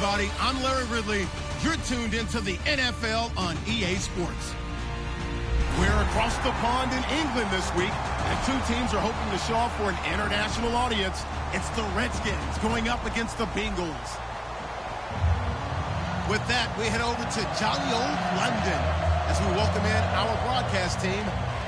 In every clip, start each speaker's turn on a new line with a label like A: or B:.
A: everybody. I'm Larry Ridley. You're tuned into the NFL on EA Sports. We're across the pond in England this week, and two teams are hoping to show off for an international audience. It's the Redskins going up against the Bengals. With that, we head over to jolly old London as we welcome in our broadcast team,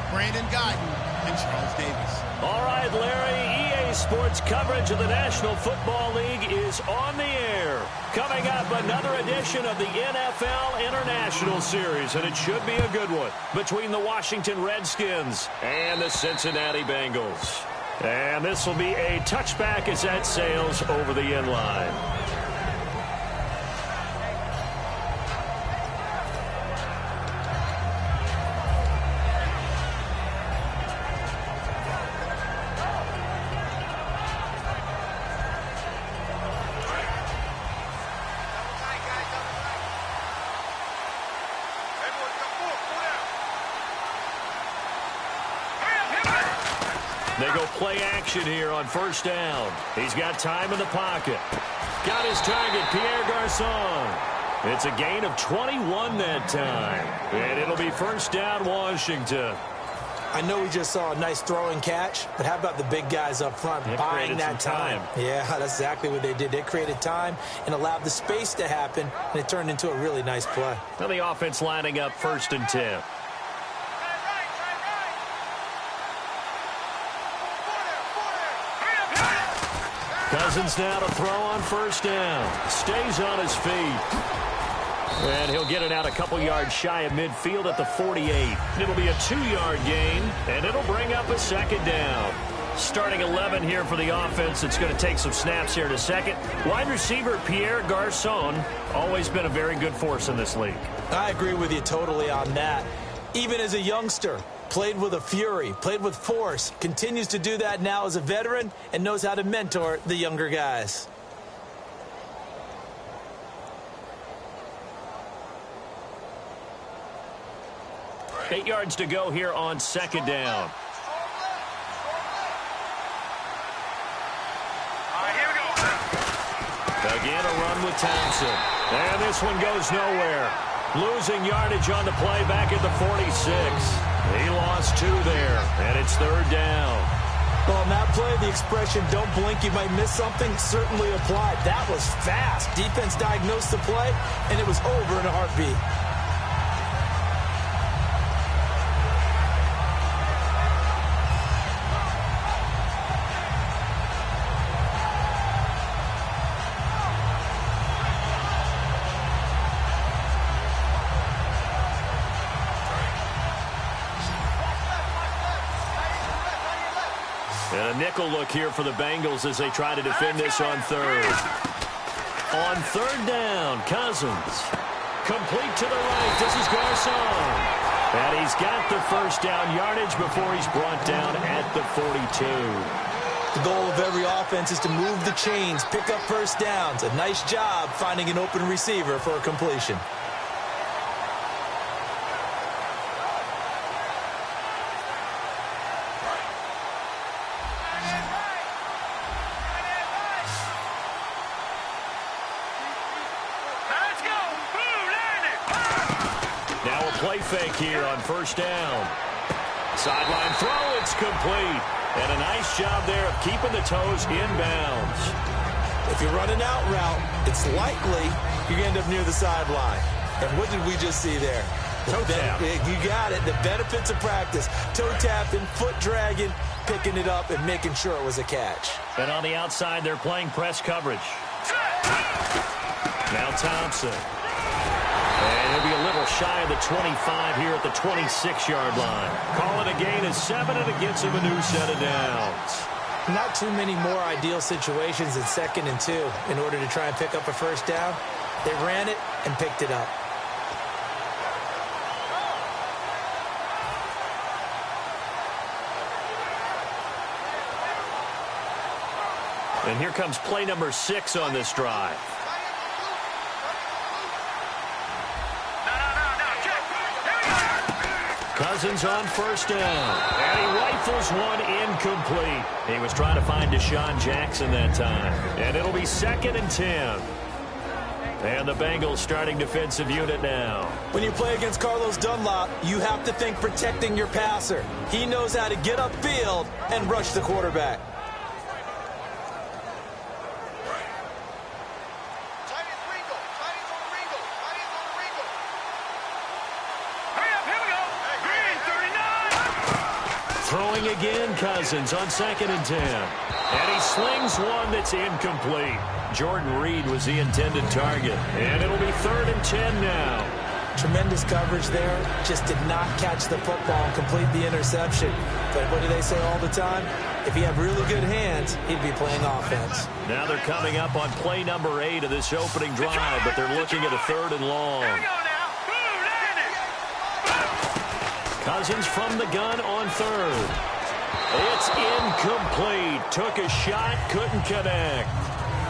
A: Brandon Guyton and Charles Davis.
B: All right, Larry, EA Sports coverage of the National Football League is on the air. Coming up, another edition of the NFL International Series, and it should be a good one, between the Washington Redskins and the Cincinnati Bengals. And this will be a touchback as that sails over the end line. They go play action here on first down. He's got time in the pocket. Got his target, Pierre Garçon. It's a gain of 21 that time. And it'll be first down, Washington.
C: I know we just saw a nice throw and catch, but how about the big guys up front buying that time? Yeah, that's exactly what they did. They created time and allowed the space to happen, and it turned into a really nice play.
B: Now the offense lining up 1st and 10. Cousins now to throw on first down. Stays on his feet. And he'll get it out a couple yards shy of midfield at the 48. It'll be a 2-yard gain, and it'll bring up a second down. Starting 11 here for the offense. It's going to take some snaps here in a second. Wide receiver Pierre Garçon, always been a very good force in this league.
C: I agree with you totally on that. Even as a youngster, played with a fury, played with force, continues to do that now as a veteran, and knows how to mentor the younger guys.
B: Eight yards to go here on second down. Again, a run with Thompson. And this one goes nowhere. Losing yardage on the play back at the 46. He lost 2 there, and it's third down.
C: Well, on that play, the expression, don't blink, you might miss something, certainly applied. That was fast. Defense diagnosed the play, and it was over in a heartbeat.
B: And a nickel look here for the Bengals as they try to defend this on third. On third down, Cousins. Complete to the right. This is Garçon. And he's got the first down yardage before he's brought down at the 42.
C: The goal of every offense is to move the chains, pick up first downs. A nice job finding an open receiver for a completion.
B: Play fake here on first down. Sideline throw, it's complete. And a nice job there of keeping the toes inbounds.
C: If you run an out route, it's likely you're going to end up near the sideline. And what did we just see there?
B: Toe tap.
C: You got it. The benefits of practice. Toe tapping, foot dragging, picking it up, and making sure it was a catch.
B: And on the outside, they're playing press coverage. Now Thompson. And he'll be a little shy of the 25 here at the 26-yard line. Call it a gain of 7, and it gets him a new set of downs.
C: Not too many more ideal situations than 2nd and 2 in order to try and pick up a first down. They ran it and picked it up.
B: And here comes play number 6 on this drive. Cousins on first down. And he rifles one incomplete. He was trying to find Deshaun Jackson that time. And it'll be 2nd and 10. And the Bengals starting defensive unit now.
C: When you play against Carlos Dunlop, you have to think protecting your passer. He knows how to get upfield and rush the quarterback.
B: Throwing again, Cousins on 2nd and 10. And he slings one that's incomplete. Jordan Reed was the intended target. And it'll be 3rd and 10 now.
C: Tremendous coverage there. Just did not catch the football and complete the interception. But what do they say all the time? If he had really good hands, he'd be playing offense.
B: Now they're coming up on play number 8 of this opening drive, but they're looking at a 3rd and long. Cousins from the gun on 3rd. It's incomplete. Took a shot, couldn't connect.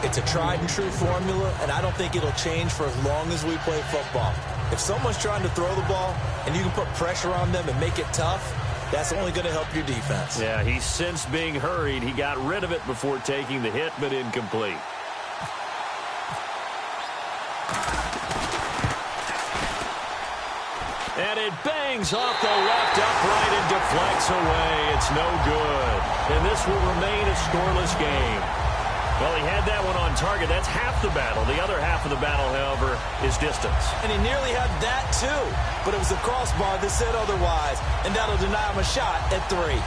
C: It's a tried and true formula, and I don't think it'll change for as long as we play football. If someone's trying to throw the ball and you can put pressure on them and make it tough, that's only going to help your defense.
B: Yeah, he's since being hurried. He got rid of it before taking the hit, but incomplete. And it bangs off the left upright and deflects away. It's no good. And this will remain a scoreless game. Well, he had that one on target. That's half the battle. The other half of the battle, however, is distance.
C: And he nearly had that, too. But it was the crossbar that said otherwise. And that'll deny him a shot at 3.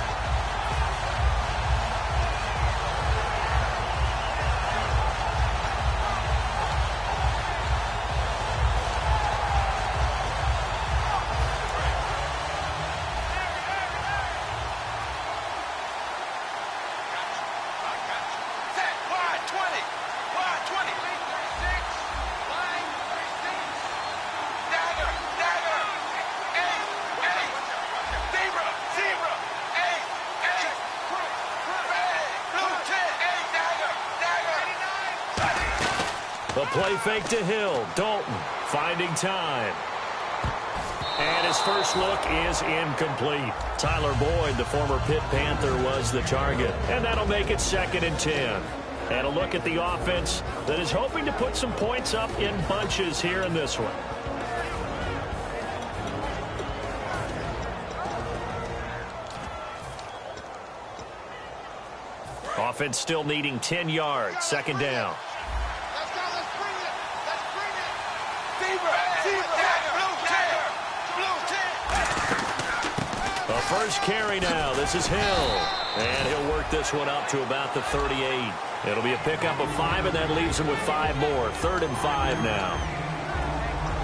B: The play fake to Hill. Dalton finding time. And his first look is incomplete. Tyler Boyd, the former Pitt Panther, was the target. And that'll make it 2nd and 10. And a look at the offense that is hoping to put some points up in bunches here in this one. Offense still needing 10 yards. 2nd down. The first carry now. This is Hill. And he'll work this one up to about the 38. It'll be a pickup of 5, and that leaves him with 5 more. 3rd and 5 now.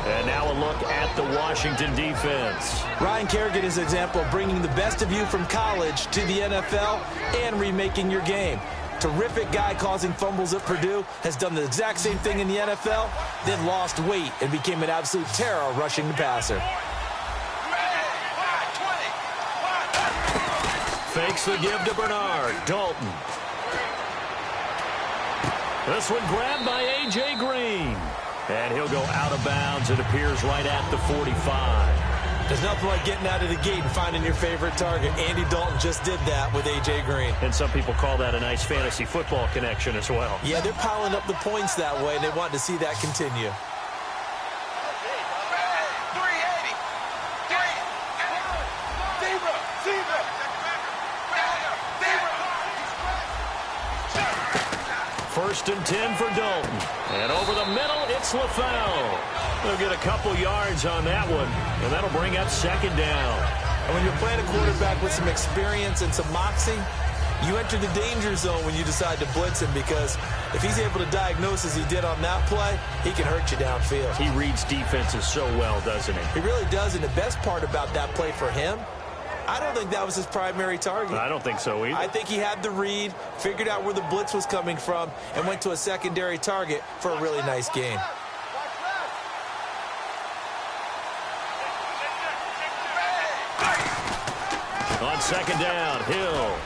B: And now a look at the Washington defense.
C: Ryan Kerrigan is an example of bringing the best of you from college to the NFL and remaking your game. Terrific guy causing fumbles at Purdue, has done the exact same thing in the NFL, then lost weight and became an absolute terror rushing the passer.
B: Fakes the give to Bernard. Dalton. This one grabbed by A.J. Green. And he'll go out of bounds. It appears right at the 45.
C: There's nothing like getting out of the gate and finding your favorite target. Andy Dalton just did that with A.J. Green.
B: And some people call that a nice fantasy football connection as well.
C: Yeah, they're piling up the points that way, and they want to see that continue.
B: First and 10 for Dalton. And over the middle, it's LaFell. They'll get a couple yards on that one, and that'll bring up 2nd down.
C: And when you're playing a quarterback with some experience and some moxie, you enter the danger zone when you decide to blitz him, because if he's able to diagnose as he did on that play, he can hurt you downfield.
B: He reads defenses so well, doesn't he?
C: He really does, and the best part about that play for him, I don't think that was his primary target.
B: I don't think so either.
C: I think he had the read, figured out where the blitz was coming from, and went to a secondary target for a really nice gain.
B: On 2nd down, Hill.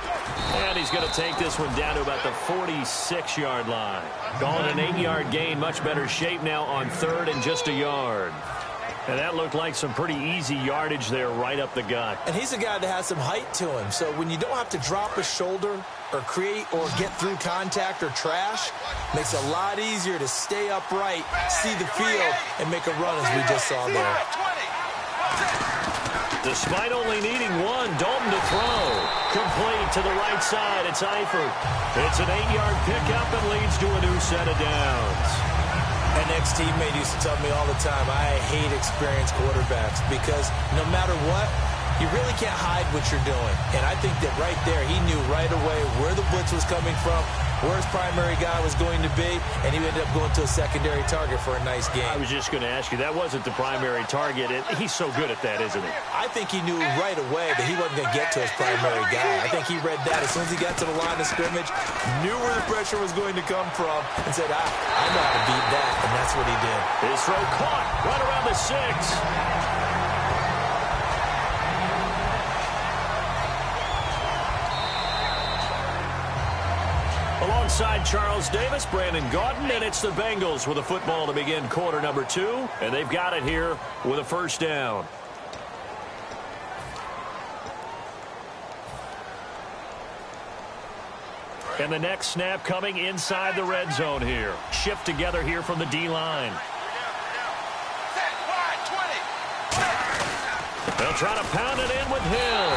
B: And he's going to take this one down to about the 46-yard line. Calling an 8-yard gain, much better shape now on 3rd and just a yard. And that looked like some pretty easy yardage there right up the gut.
C: And he's a guy that has some height to him. So when you don't have to drop a shoulder or create or get through contact or trash, makes it a lot easier to stay upright, see the field, and make a run as we just saw there.
B: Despite only needing one, Dalton to throw. Complete to the right side. It's Eifert. It's an 8-yard pickup and leads to a new set of downs.
C: An ex-teammate used to tell me all the time, I hate experienced quarterbacks because no matter what, you really can't hide what you're doing. And I think that right there, he knew right away where the blitz was coming from, where his primary guy was going to be, and he ended up going to a secondary target for a nice game.
B: I was just going to ask you, that wasn't the primary target. He's so good at that, isn't he?
C: I think he knew right away that he wasn't going to get to his primary guy. I think he read that as soon as he got to the line of scrimmage, knew where the pressure was going to come from, and said, I know how to beat that, and that's what he did.
B: His throw caught right around the 6. Alongside Charles Davis, Brandon Gaudin, and it's the Bengals with a football to begin quarter number 2, and they've got it here with a first down. And the next snap coming inside the red zone here. Shift together here from the D-line. They'll try to pound it in with Hill.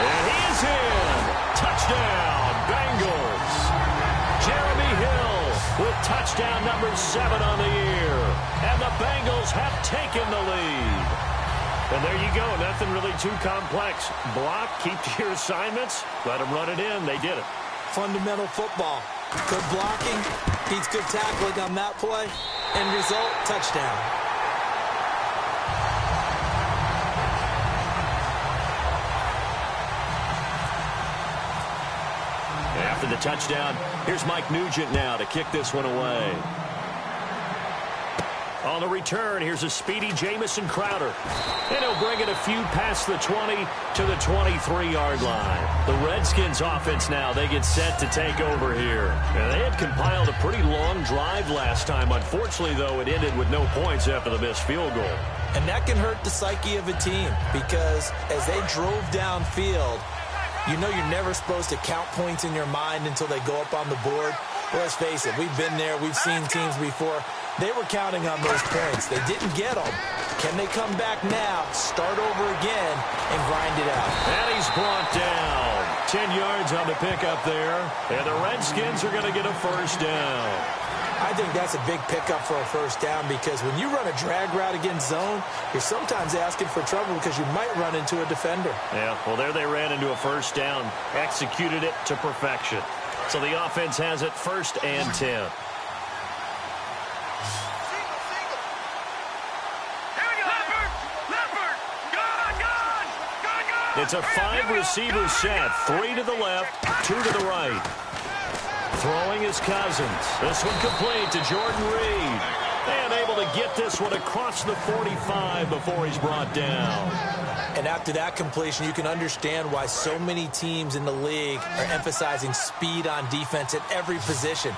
B: And he's in. Touchdown, Bengals. Jeremy Hill with touchdown number 7 on the year. And the Bengals have taken the lead. And there you go. Nothing really too complex. Block, keep to your assignments, let them run it in. They did it.
C: Fundamental football. Good blocking, beats good tackling on that play. End result, touchdown.
B: After the touchdown, here's Mike Nugent now to kick this one away. On the return, here's a speedy Jamison Crowder. And he'll bring it a few past the 20 to the 23-yard line. The Redskins offense now, they get set to take over here. And they had compiled a pretty long drive last time. Unfortunately, though, it ended with no points after the missed field goal.
C: And that can hurt the psyche of a team because as they drove downfield, you know you're never supposed to count points in your mind until they go up on the board. Well, let's face it, we've been there. We've seen teams before. They were counting on those points. They didn't get them. Can they come back now, start over again, and grind it out?
B: And he's brought down. 10 yards on the pickup there. And the Redskins are going to get a first down.
C: I think that's a big pickup for a first down because when you run a drag route against zone, you're sometimes asking for trouble because you might run into a defender.
B: Yeah, well, there they ran into a first down, executed it to perfection. So the offense has it 1st and 10. It's a 5-receiver set, 3 to the left, 2 to the right. Throwing is Cousins. This one complete to Jordan Reed. And able to get this one across the 45 before he's brought down.
C: And after that completion, you can understand why so many teams in the league are emphasizing speed on defense at every position.